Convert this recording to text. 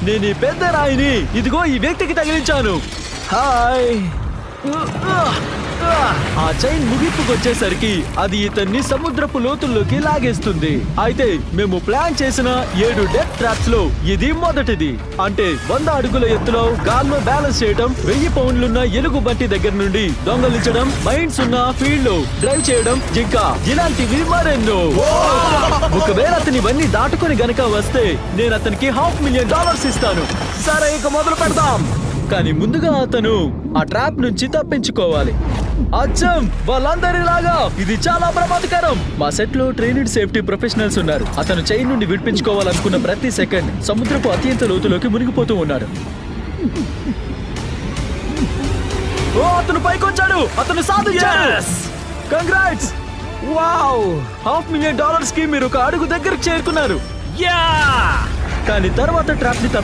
నేను ఈ పెద్ద రాయిని ఇదిగో ఈ వ్యక్తికి తగిలించాను. హాయ్. ఆ చైన్ ముగింపుకు వచ్చేసరికి అది ఇతన్ని సముద్రపు లోతుల్లోకి లాగేస్తుంది. అయితే మేము ప్లాన్ చేసిన 7 డెత్ ట్రాప్స్ లో ఇది మొదటిది. అంటే 100 అడుగుల ఎత్తులో గాల్లో బ్యాలెన్స్ చేయడం, 1000 పౌండ్లున్న ఎలుగు బంటి దగ్గర నుండి దొంగలించడం, మైండ్స్ ఉన్న ఫీల్డ్ లో డ్రైవ్ చేయడం, ఇంకా ఇలాంటివి మరెన్నో. ఒకవేళ అతని ఇవన్నీ దాటుకుని గనక వస్తే నేను అతనికి $500,000 ఇస్తాను. సరే, ఇక మొదలు పెడదాం. కానీ ముందుగా అతను ఆ ట్రాప్ నుంచి తప్పించుకోవాలి. అచ్చం వాళ్ళందరిలాగా ఇది చాలా ప్రమాదకరం. మా సెట్ లో ట్రైన్డ్ సేఫ్టీ ప్రొఫెషనల్స్ ఉన్నారు. అతను చైన్ నుండి విడిపించుకోవాలనుకున్న ప్రతి సెకండ్ సముద్రపు అత్యంత లోతులోకి మునిగిపోతూ ఉన్నాడు. ఓ, అతను పైకొచ్చాడు. అతను సాధించాడు. కంగ్రాట్స్. వావ్, $500,000 కి మీరు ఒక అడుగు దగ్గరకు చేరుకున్నారు. కానీ తర్వాత ట్రాప్ ని